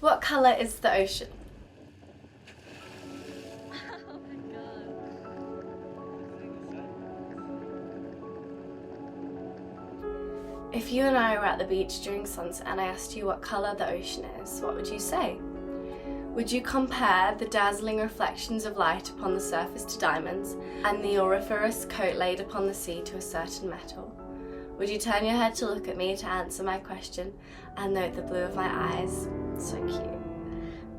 What colour is the ocean? Oh my god. If you and I were at the beach during sunset and I asked you what colour the ocean is, what would you say? Would you compare the dazzling reflections of light upon the surface to diamonds and the auriferous coat laid upon the sea to a certain metal? Would you turn your head to look at me to answer my question and note the blue of my eyes? So cute.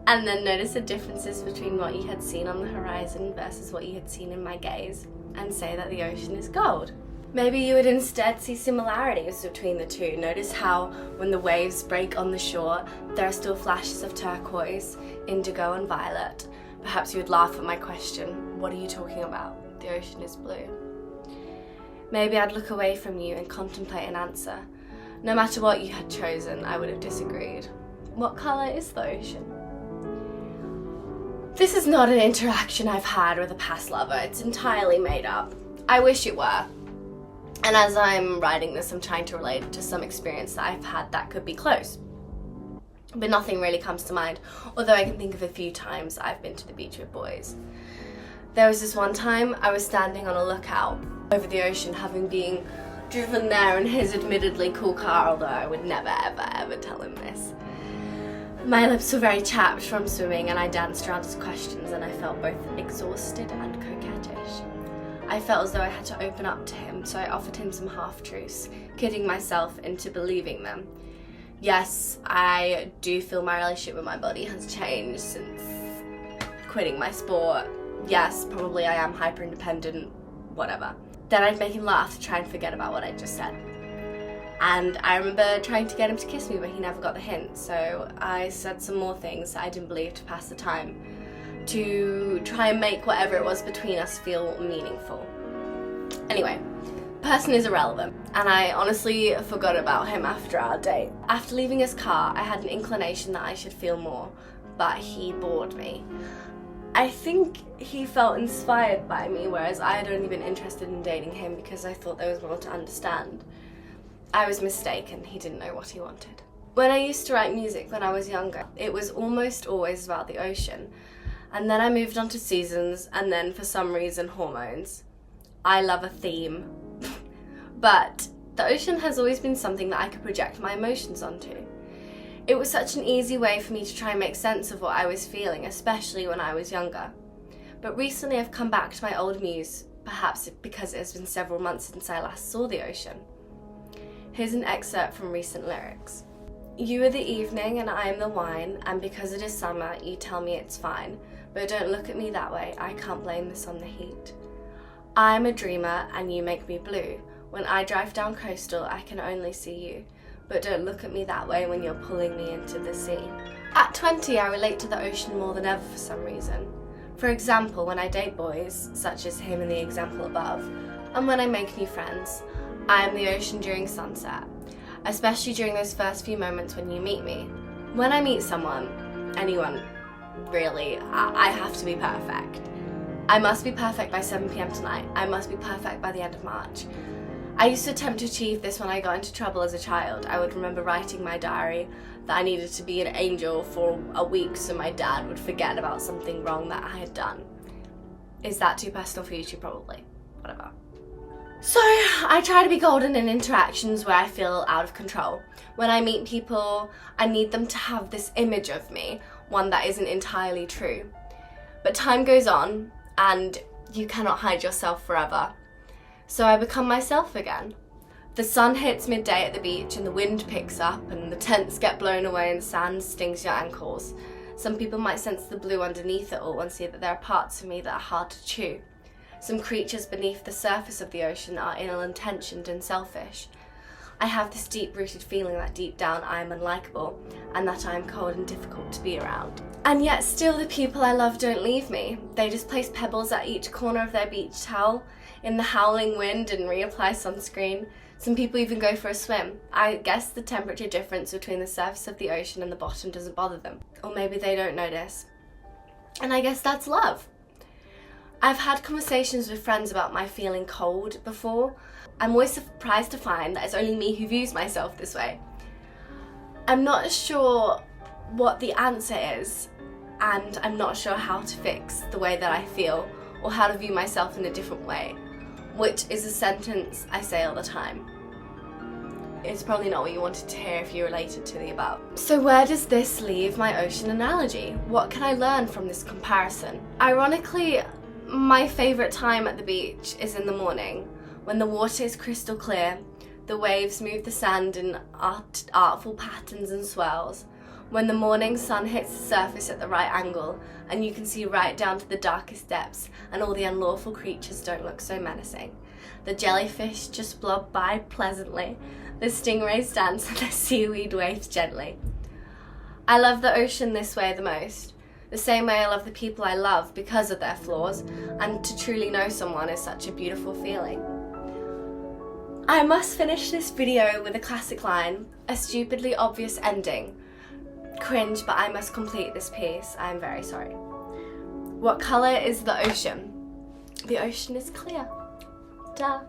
And then notice the differences between what you had seen on the horizon versus what you had seen in my gaze and say that the ocean is gold. Maybe you would instead see similarities between the two. Notice how when the waves break on the shore, there are still flashes of turquoise, indigo and violet. Perhaps you would laugh at my question, what are you talking about? The ocean is blue. Maybe I'd look away from you and contemplate an answer. No matter what you had chosen, I would have disagreed. What colour is the ocean? This is not an interaction I've had with a past lover. It's entirely made up. I wish it were. And as I'm writing this, I'm trying to relate it to some experience that I've had that could be close. But nothing really comes to mind, although I can think of a few times I've been to the beach with boys. There was this one time I was standing on a lookout over the ocean, having been driven there in his admittedly cool car, although I would never ever tell him this. My lips were very chapped from swimming and I danced around his questions and I felt both exhausted and coquettish. I felt as though I had to open up to him, so I offered him some half-truths, kidding myself into believing them. Yes, I do feel my relationship with my body has changed since quitting my sport. Yes, probably I am hyper-independent, whatever. Then I'd make him laugh to try and forget about what I just said. And I remember trying to get him to kiss me, but he never got the hint, so I said some more things that I didn't believe to pass the time, to try and make whatever it was between us feel meaningful. Anyway, person is irrelevant, and I honestly forgot about him after our date. After leaving his car, I had an inclination that I should feel more, but he bored me. I think he felt inspired by me, whereas I had only been interested in dating him because I thought there was more to understand. I was mistaken, he didn't know what he wanted. When I used to write music when I was younger, it was almost always about the ocean. And then I moved on to seasons, and then for some reason hormones. I love a theme. But the ocean has always been something that I could project my emotions onto. It was such an easy way for me to try and make sense of what I was feeling, especially when I was younger. But recently I've come back to my old muse, perhaps because it has been several months since I last saw the ocean. Here's an excerpt from recent lyrics. You are the evening and I am the wine, and because it is summer, you tell me it's fine. But don't look at me that way, I can't blame this on the heat. I am a dreamer and you make me blue. When I drive down coastal, I can only see you. But don't look at me that way when you're pulling me into the sea. At 20, I relate to the ocean more than ever for some reason. For example, when I date boys, such as him in the example above, and when I make new friends, I am the ocean during sunset, especially during those first few moments when you meet me. When I meet someone, anyone, really, I have to be perfect. I must be perfect by 7 p.m. tonight. I must be perfect by the end of March. I used to attempt to achieve this when I got into trouble as a child. I would remember writing in my diary that I needed to be an angel for a week so my dad would forget about something wrong that I had done. Is that too personal for YouTube? Probably. Whatever. So I try to be golden in interactions where I feel out of control. When I meet people, I need them to have this image of me, one that isn't entirely true. But time goes on, and you cannot hide yourself forever. So I become myself again. The sun hits midday at the beach and the wind picks up and the tents get blown away and the sand stings your ankles. Some people might sense the blue underneath it all and see that there are parts of me that are hard to chew. Some creatures beneath the surface of the ocean are ill-intentioned and selfish. I have this deep-rooted feeling that deep down I am unlikable and that I am cold and difficult to be around. And yet still the people I love don't leave me. They just place pebbles at each corner of their beach towel in the howling wind and reapply sunscreen. Some people even go for a swim. I guess the temperature difference between the surface of the ocean and the bottom doesn't bother them. Or maybe they don't notice. And I guess that's love. I've had conversations with friends about my feeling cold before. I'm always surprised to find that it's only me who views myself this way. I'm not sure what the answer is, and I'm not sure how to fix the way that I feel or how to view myself in a different way, which is a sentence I say all the time. It's probably not what you wanted to hear if you related to the above. So where does this leave my ocean analogy? What can I learn from this comparison? Ironically, my favourite time at the beach is in the morning, when the water is crystal clear, the waves move the sand in artful patterns and swirls, when the morning sun hits the surface at the right angle and you can see right down to the darkest depths and all the unlawful creatures don't look so menacing. The jellyfish just blob by pleasantly, the stingrays dance and the seaweed waves gently. I love the ocean this way the most, the same way I love the people I love because of their flaws, and to truly know someone is such a beautiful feeling. I must finish this video with a classic line, a stupidly obvious ending. Cringe, but I must complete this piece. I am very sorry. What colour is the ocean? The ocean is clear. Duh.